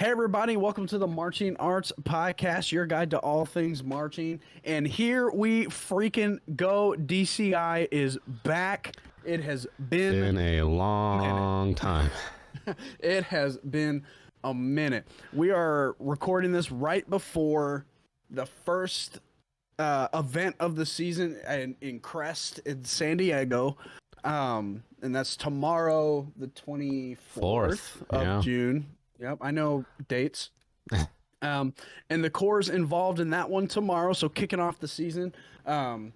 Hey everybody, welcome to the Marching Arts Podcast, your guide to all things marching. And here we freaking go. DCI is back. It has been a long time. It has been a minute. We are recording this right before the first event of the season in Crest in San Diego. And that's tomorrow, the 24th of June. Yep, I know dates. And the corps involved in that one tomorrow. So kicking off the season, 99%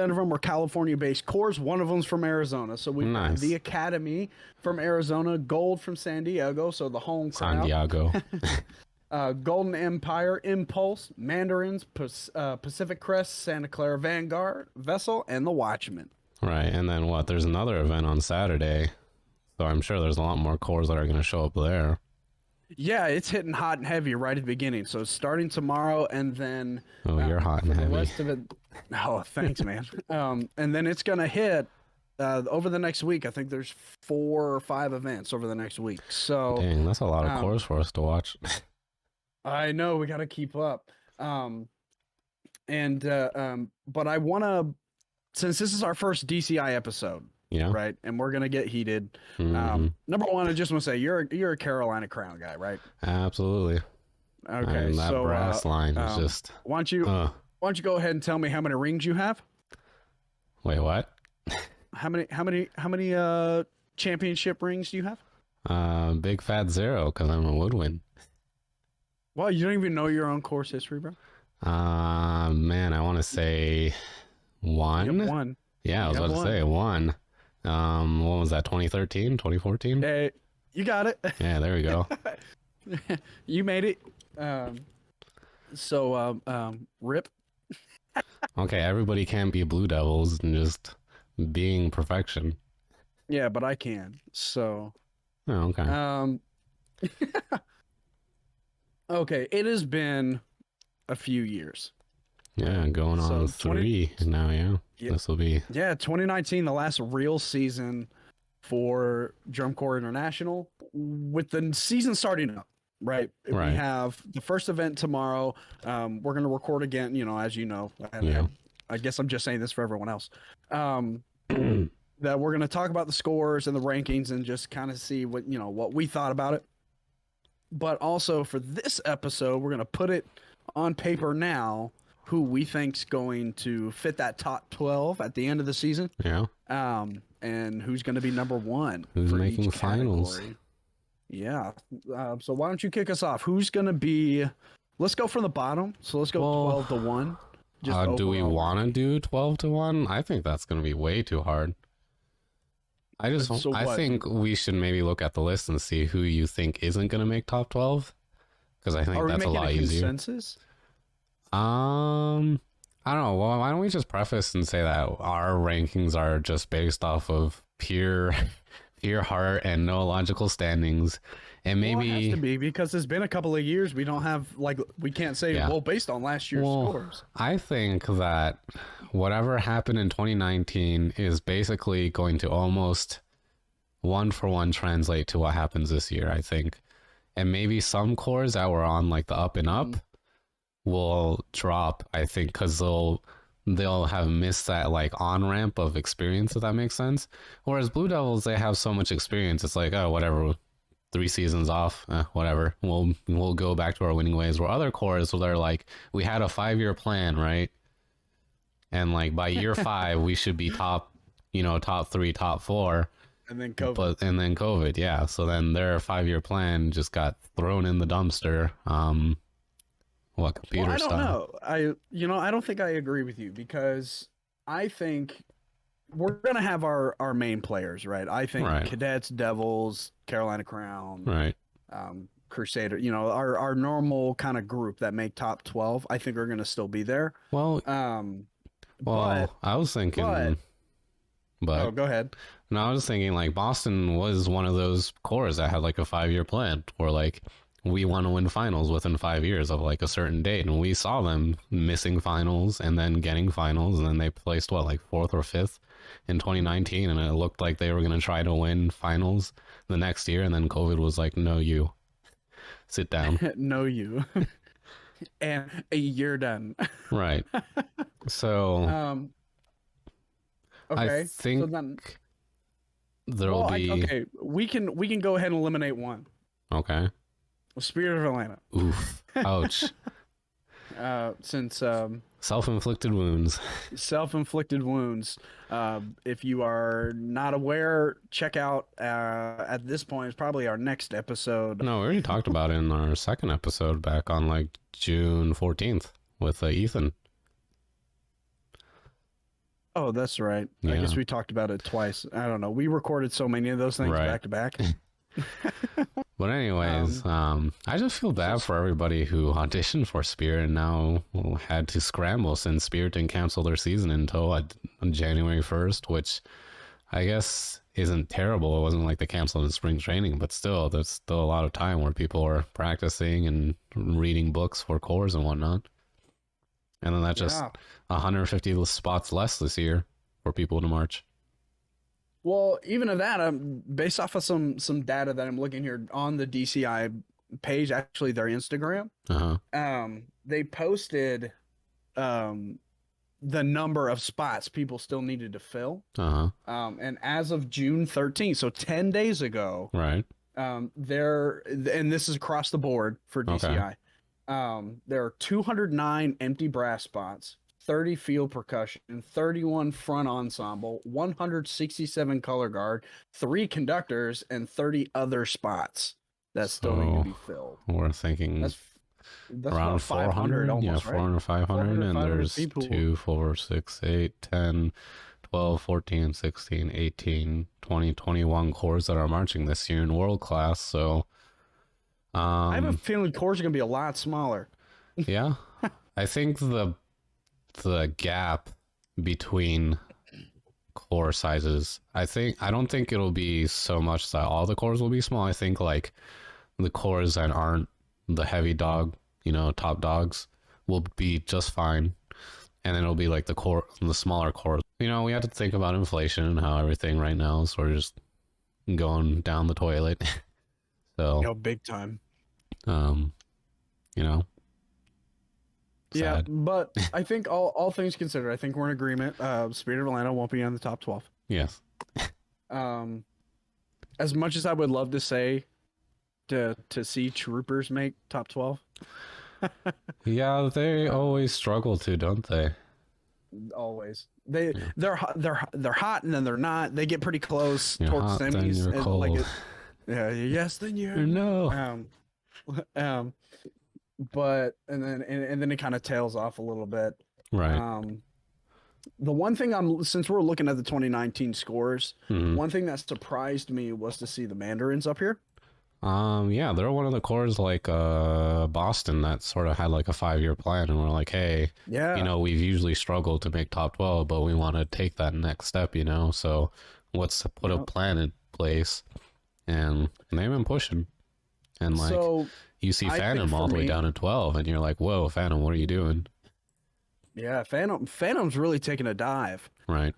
of them are California-based corps. One of them's from Arizona. So we have the Academy from Arizona, Gold from San Diego. So the home crowd. San Diego. Golden Empire, Impulse, Mandarins, Pacific Crest, Santa Clara Vanguard, Vessel, and the Watchmen. Right, and then what? There's another event on Saturday. So I'm sure there's a lot more corps that are going to show up there. Yeah, it's hitting hot and heavy right at the beginning. So starting tomorrow, and then you're hot and heavy. The rest of it. Oh, thanks, man. And then it's going to hit over the next week. I think there's 4 or 5 events over the next week. So dang, that's a lot of corps for us to watch. I know, we got to keep up. But I want to, since this is our first DCI episode. Yeah. Right. And we're going to get heated. Number one, I just want to say you're a Carolina Crown guy, right? Absolutely. Okay. And that brass line is just. Why don't you go ahead and tell me how many rings you have? Wait, what? How many championship rings do you have? Big fat 0 because I'm a woodwind. Well, you don't even know your own course history, bro. Man, I want to say 1. You have 1. Yeah, I was about to say 1. What was that, 2013, 2014? Hey, you got it. Yeah, there we go. You made it. Rip. Okay, everybody can't be Blue Devils and just being perfection. Yeah, but I can. So. Oh, okay. Okay, it has been a few years. Yeah, going on 3 now, yeah. This will be... Yeah, 2019, the last real season for Drum Corps International. With the season starting up, right? We have the first event tomorrow. We're going to record again, as you know. I guess I'm just saying this for everyone else. That we're going to talk about the scores and the rankings and just kind of see what we thought about it. But also for this episode, we're going to put it on paper now, who we think's going to fit that top 12 at the end of the season. Yeah. And who's going to be number 1? Who's making finals? Category. Yeah. So why don't you kick us off? Who's going to be? Let's go from the bottom. So let's go 12 to 1. Do we want to do 12 to 1? I think that's going to be way too hard. I think we should maybe look at the list and see who you think isn't going to make top 12. Because I think that's a lot easier. Consensus? I don't know. Well, why don't we just preface and say that our rankings are just based off of pure heart and no logical standings, and maybe it has to be because it's been a couple of years. We don't have we can't say based on last year's scores. I think that whatever happened in 2019 is basically going to almost 1-for-1 translate to what happens this year. I think, and maybe some cores that were on the up and up. Will drop, I think, because they'll have missed that on-ramp of experience, if that makes sense. Whereas Blue Devils, they have so much experience, it's like, oh, whatever, 3 seasons off, whatever, we'll go back to our winning ways. Where other corps, they're like, we had a 5-year plan, right? And by year 5 we should be top 3, top 4, and then COVID. Yeah, so then their 5-year plan just got thrown in the dumpster. What computer stuff? I don't know. I don't think I agree with you, because I think we're gonna have our main players, right? I think Cadets, Devils, Carolina Crown, right, Crusader. Our normal kind of group that make top 12. I think are gonna still be there. Well, I was thinking, but go ahead. No, I was thinking Boston was one of those corps that had a 5-year plan, where we want to win finals within 5 years of like a certain date. And we saw them missing finals and then getting finals. And then they placed what, like fourth or fifth in 2019. And it looked like they were going to try to win finals the next year. And then COVID was like, no, you sit down. No, you. And you're done. Right. So Okay. I think So then, there'll be. okay. We can go ahead and eliminate one. Okay. Spirit of Atlanta. Oof. Ouch. Since Self-inflicted wounds. self-inflicted wounds. If you are not aware, check out at this point it's probably our next episode. No, we already talked about it in our second episode back on like June 14th with Ethan. Oh, that's right. I Yeah. guess we talked about it twice. I don't know. We recorded so many of those things Right. back to back. But anyways, I just feel bad for everybody who auditioned for Spirit and now had to scramble since Spirit didn't cancel their season until on January 1st, which I guess isn't terrible. It wasn't like they canceled in spring training, but still, there's still a lot of time where people are practicing and reading books for cores and whatnot. And then that's just 150 spots less this year for people to march. Well, even of that, based off of some data that I'm looking here on the DCI page, actually their Instagram, they posted the number of spots people still needed to fill. And as of June 13th, so 10 days ago, Right. there, and this is across the board for DCI. There are 209 empty brass spots, 30 field percussion, 31 front ensemble, 167 color guard, 3 conductors, and 30 other spots that still need to be filled. We're thinking that's around 400 almost, yeah, 400, 500, and there's people. 2, 4, 6, 8, 10, 12, 14, 16, 18, 20, 21 cores that are marching this year in world class. So I have a feeling cores are going to be a lot smaller. Yeah. I think the gap between core sizes, I don't think it'll be so much that all the cores will be small. I think like the cores that aren't the heavy dog, top dogs will be just fine. And then it'll be like the smaller cores. We have to think about inflation and how everything right now is sort of just going down the toilet. So big time. Sad. Yeah, but I think all things considered, I think we're in agreement. Spirit of Atlanta won't be on the top 12. Yes. As much as I would love to say to see Troopers make top 12. Yeah, they always struggle to, don't they? Always. They're hot and then they're not. They get pretty close You're towards hot, then semis. you're cold. Yes, then you're No. But and then it kind of tails off a little bit. Right. The one thing since we're looking at the 2019 scores, one thing that surprised me was to see the Mandarins up here. Yeah, they're one of the cores like Boston that sort of had like a 5-year plan, and we're like, hey, we've usually struggled to make top 12, but we want to take that next step, so let's put a plan in place, and they've been pushing, and like you see Phantom all the way down to 12, and you're like, whoa, Phantom, what are you doing? Yeah, Phantom's really taken a dive. Right.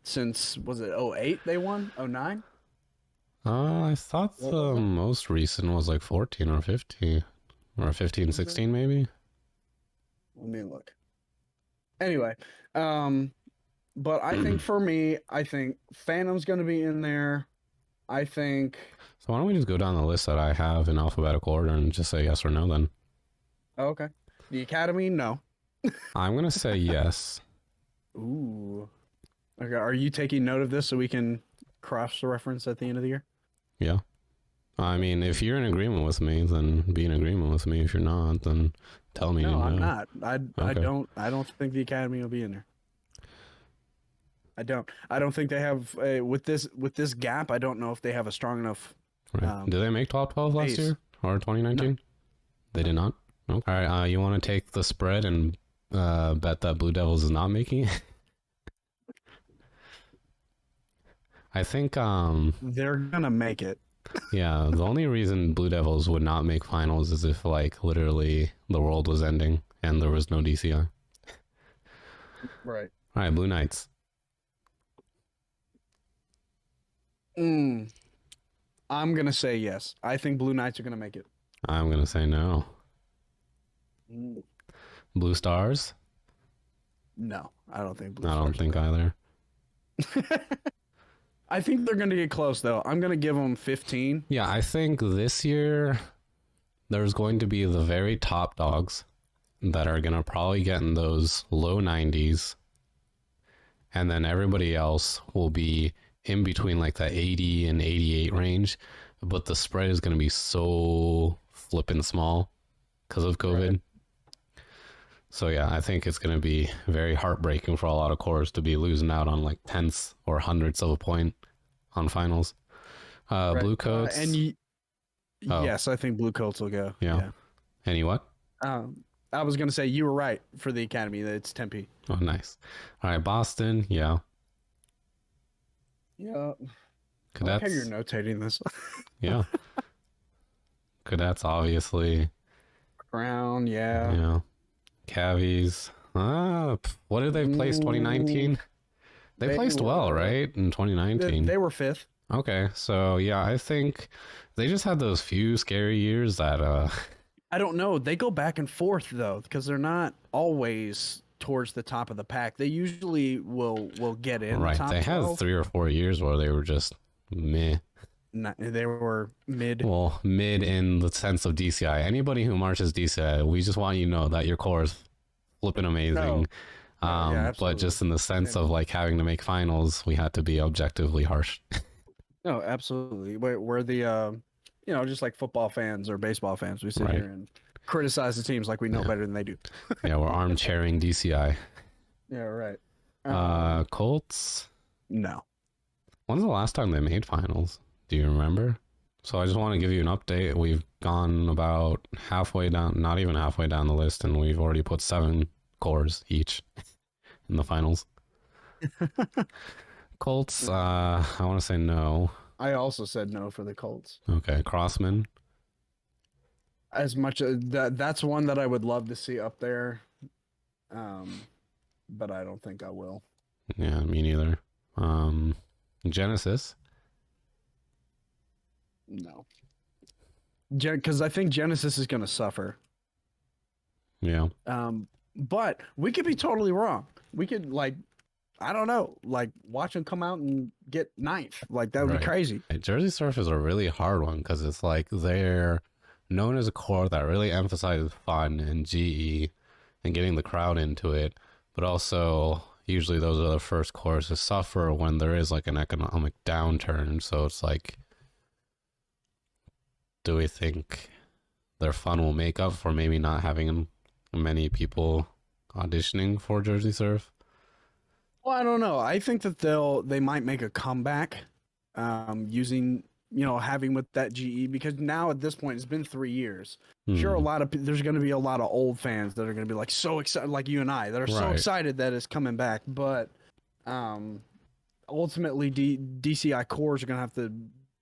Since, was it 08 they won? 09? I thought the most recent was like 14 or 15 or 15, 16 maybe. Let me look. Anyway, but I think for me, I think Phantom's going to be in there. I think. So why don't we just go down the list that I have in alphabetical order and just say yes or no then? Oh, okay. The Academy, no. I'm going to say yes. Ooh. Okay, are you taking note of this so we can cross-reference at the end of the year? Yeah. I mean, if you're in agreement with me, then be in agreement with me. If you're not, then tell me. No, I'm not. Okay. I don't think the Academy will be in there. I don't think they have with this gap. I don't know if they have a strong enough. Right. Did they make top 12 last year or 2019? No. They did not. Nope. All right. You want to take the spread and bet that Blue Devils is not making it? I think they're gonna make it. Yeah, the only reason Blue Devils would not make finals is if like literally the world was ending and there was no DCI. All Right. right, Blue Knights. Mm, I'm gonna say yes. I think Blue Knights are gonna make it. I'm gonna say no. Mm, Blue Stars. no, I don't think Blue I don't Stars think will. either. I think they're gonna get close though. I'm gonna give them 15. Yeah, I think this year there's going to be the very top dogs that are gonna probably get in those low 90s, and then everybody else will be in between like the 80 and 88 range, but the spread is going to be so flippin' small because of COVID. Right. So yeah, I think it's going to be very heartbreaking for a lot of cores to be losing out on like tenths or hundredths of a point on finals. Right. Blue coats. Oh. Yes, I think Blue Coats will go. Yeah. Yeah. Any what? I was gonna say you were right for the Academy. That it's Tempe. Oh, nice. All right, Boston. Yeah. Yeah. I like how Cadets. you're notating this. Yeah. Cadets, obviously. Crown, yeah. Yeah. Cavies. What did they place 2019? They placed well, right? In 2019. They were fifth. Okay, so yeah, I think they just had those few scary years that I don't know. They go back and forth though, because they're not always towards the top of the pack. They usually will get in. right, Top they 12. had 3 or 4 years where they were just meh. They were mid. Well, mid in the sense of DCI. Anybody who marches DCI, we just want you to know that your core is flipping amazing. No. Yeah, but just in the sense of like having to make finals, we had to be objectively harsh. No, absolutely. We're the just like football fans or baseball fans, we sit Right. here and criticize the teams like we know Yeah. better than they do. Yeah, we're armchairing DCI. Yeah, right. Colts. No. When's the last time they made finals? Do you remember? So I just want to give you an update. We've gone about halfway down, not even halfway down the list, and we've already put 7 cores each in the finals. Colts, I want to say no. I also said no for the Colts. Okay, Crossman. As much as that's one that I would love to see up there. But I don't think I will. Yeah, me neither. Genesis. No. Because I think Genesis is going to suffer. Yeah. But we could be totally wrong. We could I don't know, watch them come out and get 9th. Like that would be crazy. Jersey Surf is a really hard one because it's like they're known as a core that really emphasizes fun and GE and getting the crowd into it, but also usually those are the first cores to suffer when there is like an economic downturn. So it's like, do we think their fun will make up for maybe not having many people auditioning for Jersey Surf? Well, I don't know. I think that they might make a comeback, using having with that GE, because now at this point it's been 3 years. Sure, there's going to be a lot of old fans that are going to be like so excited, like you and I, that are so excited that it's coming back. But ultimately, DCI cores are going to have to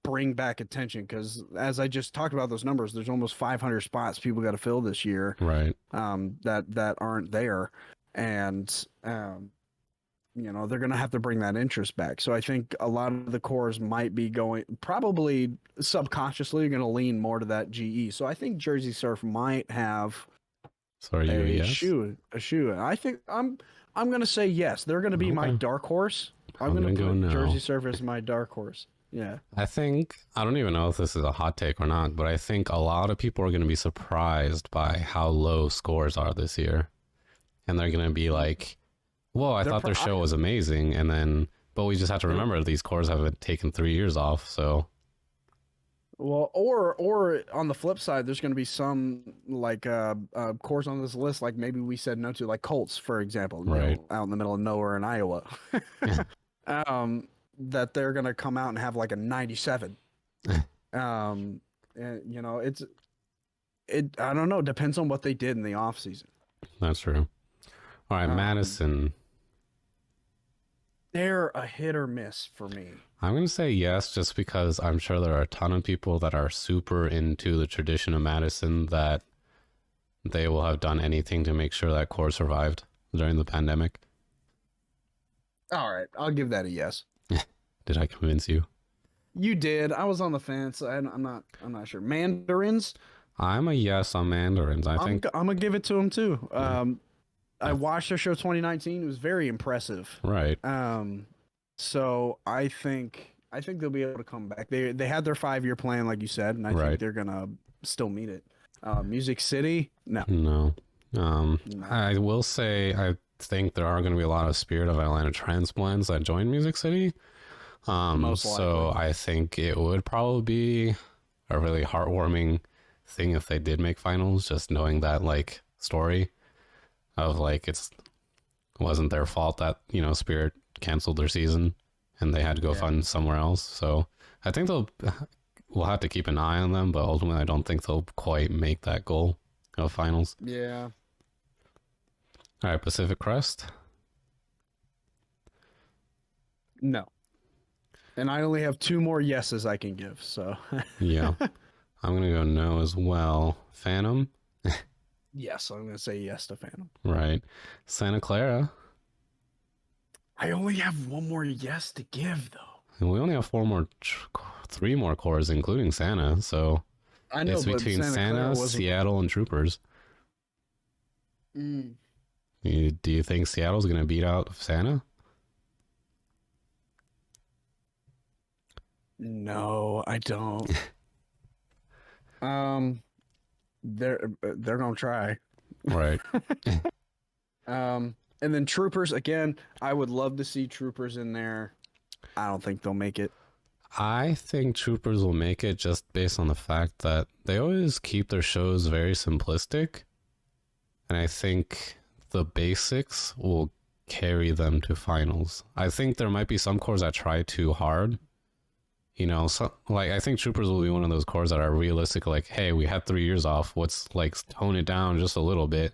bring back attention, because as I just talked about those numbers, there's almost 500 spots people got to fill this year. Right. That aren't there, and they're going to have to bring that interest back. So I think a lot of the cores might be probably subconsciously going to lean more to that GE. So I think Jersey Surf might have a shoe. I think I'm going to say yes. They're going to be my dark horse. I'm going to put no. Jersey Surf as my dark horse. Yeah. I don't even know if this is a hot take or not, but I think a lot of people are going to be surprised by how low scores are this year. And they're going to be like, whoa, I thought their show was amazing. And then, but we just have to remember these cores have taken 3 years off. So, well, or on the flip side, there's going to be some cores on this list, like maybe we said no to, like Colts, for example, out in the middle of nowhere in Iowa, that they're going to come out and have like a 97. And I don't know. Depends on what they did in the off season. That's true. All right, Madison. They're a hit or miss for me. I'm going to say yes, just because I'm sure there are a ton of people that are super into the tradition of Madison that they will have done anything to make sure that core survived during the pandemic. All right, I'll give that a yes. Did I convince you? You did. I was on the fence. I'm not. I'm not sure. Mandarins. I'm a yes on Mandarins. I think. I'm gonna give it to them too. Yeah. I watched their show 2019. It was very impressive. Right. So I think they'll be able to come back. They had their 5-year plan, like you said, and I think they're gonna still meet it. Music City, no. No. No. I will say I think there are going to be a lot of Spirit of Atlanta transplants that join Music City. Most So likely. I think it would probably be a really heartwarming thing if they did make finals, just knowing that like story of like wasn't their fault that, Spirit canceled their season and they had to go fund somewhere else. So I think we'll have to keep an eye on them, but ultimately I don't think they'll quite make that goal of finals. Yeah. All right, Pacific Crest. No. And I only have 2 more yeses I can give. So Yeah. I'm going to go no as well. Phantom. yes, I'm gonna say yes to Phantom. Right. Santa Clara. I only have 1 more yes to give though. And we only have 3 more cores, including Santa. So I know, it's but between Santa, wasn't. Seattle, and Troopers. Mm, Do you think Seattle's going to beat out Santa? no, I don't. They're gonna try. Right. And then Troopers again. I would love to see Troopers in there. I don't think they'll make it. I think Troopers will make it just based on the fact that they always keep their shows very simplistic. And I think the basics will carry them to finals. I think there might be some cores that try too hard. I think Troopers will be one of those cores that are realistic, like, hey, we had 3 years off. Let's tone it down just a little bit.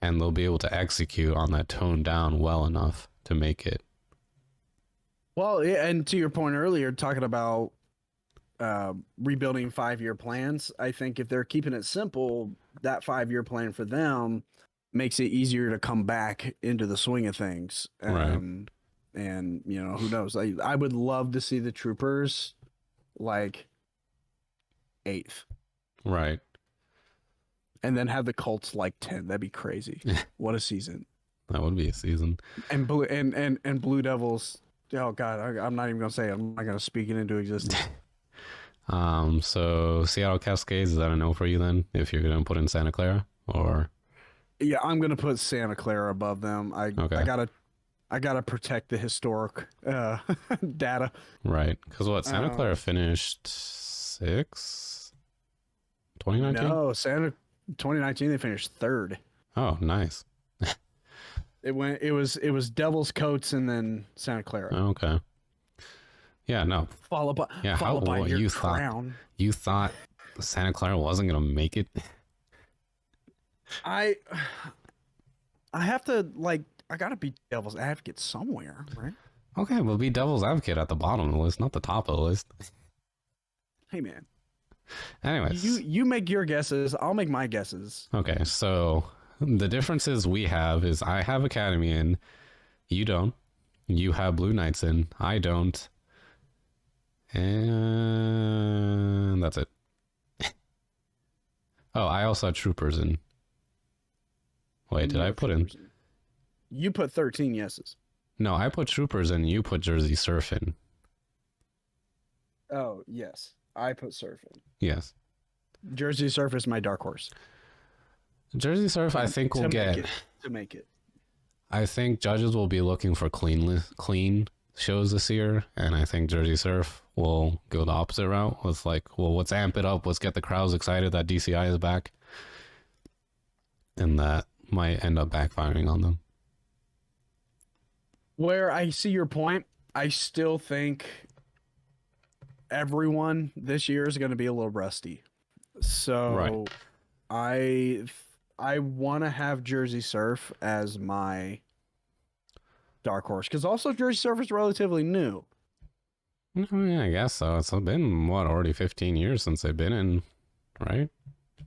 And they'll be able to execute on that tone down well enough to make it. Well, yeah, and to your point earlier, talking about rebuilding 5-year plans, I think if they're keeping it simple, that 5-year plan for them makes it easier to come back into the swing of things. Right. And who knows? I would love to see the Troopers like 8th, Right. and then have the Colts like 10. That'd be crazy. What a season! That would be a season. And Blue Devils. Oh God, I'm not even gonna say it. I'm not gonna speak it into existence. So Seattle Cascades, is that a no for you then? If you're gonna put in Santa Clara, or Yeah, I'm gonna put Santa Clara above them. Okay. I gotta protect the historic data. right? Because Santa Clara finished 6th, 2019. No, 2019 they finished 3rd. Oh, nice. It was Devils, Coats, and then Santa Clara. Okay. Yeah, no. Followed by your you crown. You thought Santa Clara wasn't gonna make it? I have to I gotta be Devil's advocate somewhere, right? Okay, we'll be Devil's Advocate at the bottom of the list, not the top of the list. Hey man, Anyways, you make your guesses. I'll make my guesses. okay. So the differences we have is I have Academy in, you don't. You have Blue Knights in, I don't. And that's it. Oh, I also had Troopers in. Wait, did I put in? You put 13 yeses. No, I put Troopers in, you put Jersey Surf in. Oh, yes. I put Surf in. Yes. Jersey Surf is my dark horse. Jersey Surf, I think will get... To make it. I think judges will be looking for clean shows this year, and I think Jersey Surf will go the opposite route with let's amp it up, let's get the crowds excited that DCI is back. And that might end up backfiring on them. Where I see your point, I still think everyone this year is going to be a little rusty. So I want to have Jersey Surf as my dark horse because also Jersey Surf is relatively new. Yeah, I guess so. It's been already 15 years since they've been in, right?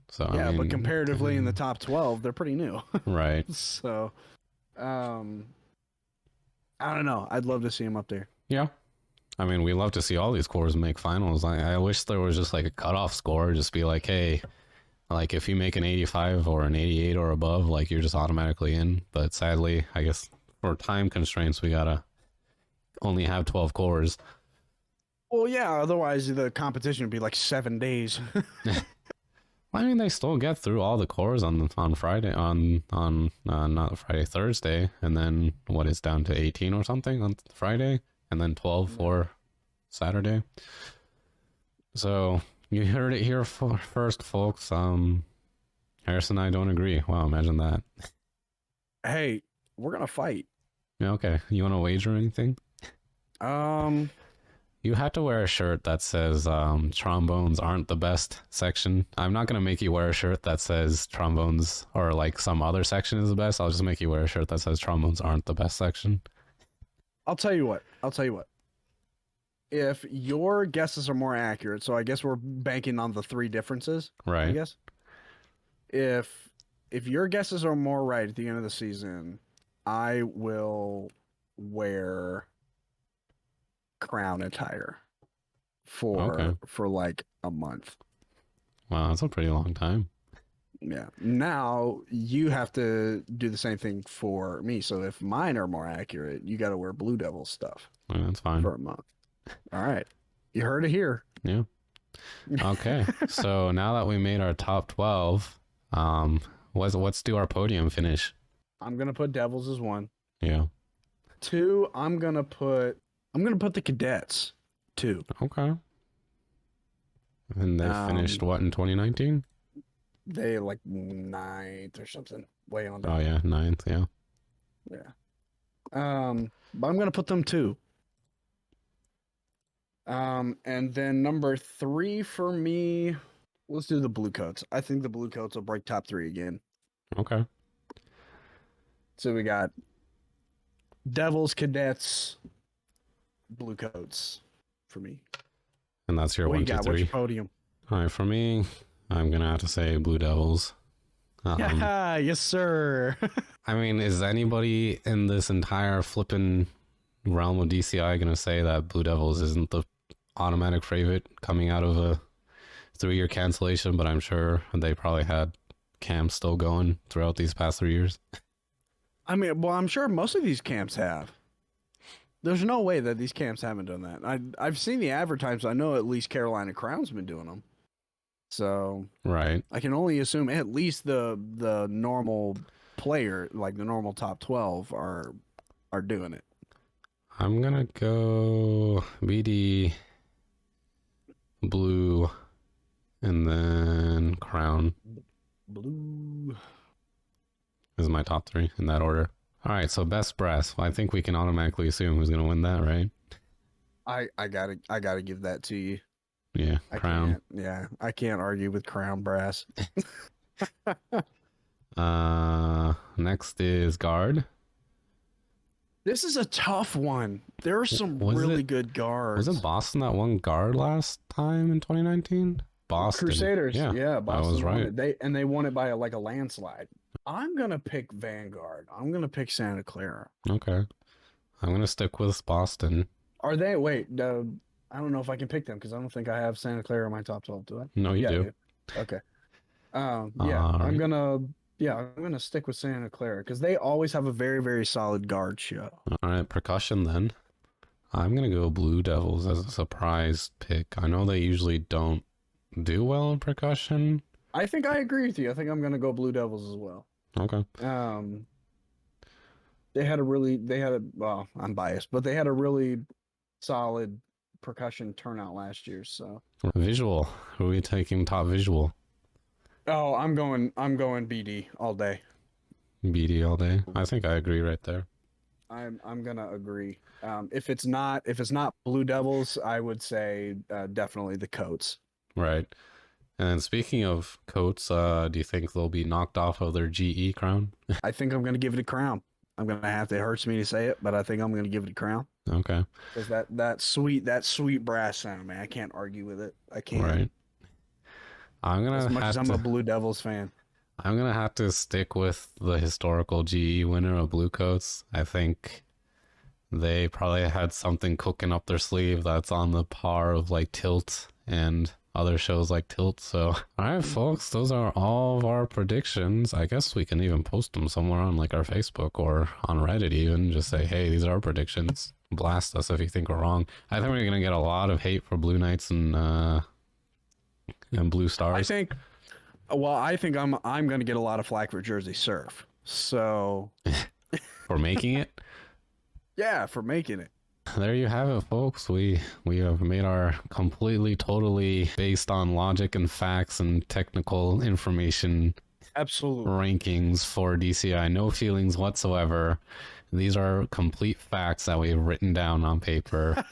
So Yeah, I mean, but comparatively in the top 12, they're pretty new. right. So, I don't know. I'd love to see him up there. Yeah. I mean, we love to see all these cores make finals. I wish there was just like a cutoff score, just be like, hey, like if you make an 85 or an 88 or above, like you're just automatically in. But sadly, I guess for time constraints, we gotta only have 12 cores. Well, yeah. Otherwise, the competition would be like 7 days. I mean, they still get through all the cores on Friday, not Friday, Thursday, and then what is down to 18 or something on Friday, and then 12 for Saturday. So you heard it here first, folks. Harris and I don't agree. Wow, imagine that. Hey, we're gonna fight. Yeah, okay. You want to wager anything? You have to wear a shirt that says trombones aren't the best section. I'm not going to make you wear a shirt that says trombones or like some other section is the best. I'll just make you wear a shirt that says trombones aren't the best section. I'll tell you what. If your guesses are more accurate, so I guess we're banking on the 3 differences. Right. I guess. If your guesses are more right at the end of the season, I will wear crown attire for like a month. Wow, that's a pretty long time. Yeah. Now you have to do the same thing for me. So if mine are more accurate, you got to wear Blue Devil stuff. Yeah, that's fine. For a month. All right. You heard it here. Yeah. Okay. So now that we made our top 12, let's do our podium finish. I'm gonna put Devils as 1. Yeah. 2, I'm gonna put the Cadets 2. Okay. And they finished what in 2019? They like 9th or something. Way on down. Oh yeah, 9th, yeah. Yeah. But I'm gonna put them 2. And then number 3 for me, let's do the Blue Coats. I think the Blue Coats will break top 3 again. Okay. So we got Devils, Cadets, Blue Coats for me. And that's your 1, 2, 3. What's your podium? All right, for me, I'm gonna have to say Blue Devils. Yeah, yes, sir. I mean, is anybody in this entire flipping realm of DCI gonna say that Blue Devils isn't the automatic favorite coming out of a 3-year cancellation? But I'm sure they probably had camps still going throughout these past 3 years. I mean, well, I'm sure most of these camps have. There's no way that these camps haven't done that. I've seen the advertisements. I know at least Carolina Crown's been doing them. So right, I can only assume at least the normal player, like the normal top 12, are doing it. I'm gonna go BD, Blue, and then Crown. Blue is my top 3 in that order. All right, so best brass. Well, I think we can automatically assume who's gonna win that, right? I gotta give that to you. Yeah, Crown. I can't argue with Crown brass. Next is Guard. This is a tough one. There are some really good guards. Was it Boston that won Guard last time in 2019? Boston. Crusaders. Yeah, Boston. I was right. They won it by like a landslide. I'm gonna pick Vanguard. I'm gonna pick Santa Clara. Okay. I'm gonna stick with Boston. Are they? Wait, I don't know if I can pick them because I don't think I have Santa Clara in my top 12. Do I? No, you do. Okay. I'm gonna stick with Santa Clara because they always have a very, very solid guard show. All right, percussion then. I'm gonna go Blue Devils as a surprise pick. I know they usually don't do well in percussion. I think I agree with you. I think I'm gonna go Blue Devils as well. Okay. Well, I'm biased, but they had a really solid percussion turnout last year. So visual. Who are we taking top visual? Oh, I'm going BD all day. BD all day. I think I agree right there. I'm gonna agree. If it's not Blue Devils, I would say definitely the Coats. Right. And speaking of Coats, do you think they'll be knocked off of their GE crown? I think I'm gonna give it a Crown. I'm gonna have to. It hurts me to say it, but I think I'm gonna give it a Crown. Okay. Because that sweet brass sound, man. I can't argue with it. I can't. Right. As much as I'm a Blue Devils fan. I'm gonna have to stick with the historical GE winner of Blue Coats. I think they probably had something cooking up their sleeve that's on the par of like Tilt and other shows like Tilt. So, all right, folks, those are all of our predictions. I guess we can even post them somewhere on like our Facebook or on Reddit, even just say, hey, these are our predictions. Blast us if you think we're wrong. I think we're gonna get a lot of hate for Blue Knights and Blue Stars. I think I'm gonna get a lot of flack for Jersey Surf. So for making it. Yeah, for making it. There you have it, folks. We have made our completely, totally based on logic and facts and technical information absolutely rankings for DCI. No feelings whatsoever. These are complete facts that we've written down on paper.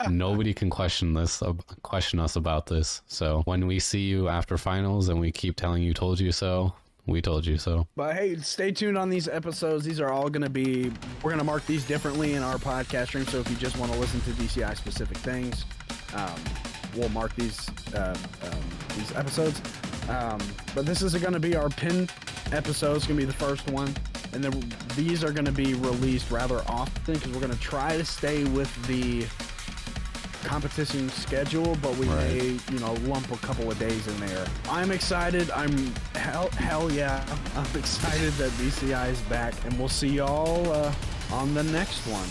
Nobody can question us about this. So when we see you after finals and we keep telling you told you so, we told you so. But hey, stay tuned on these episodes. These are all going to be, we're going to mark these differently in our podcast stream. So if you just want to listen to DCI specific things, we'll mark these episodes. But this is going to be our pin episode. It's going to be the first one. And then these are going to be released rather often because we're going to try to stay with the competition schedule, but we may, lump a couple of days in there. I'm excited. I'm hell yeah. I'm excited that DCI is back, and we'll see y'all on the next one.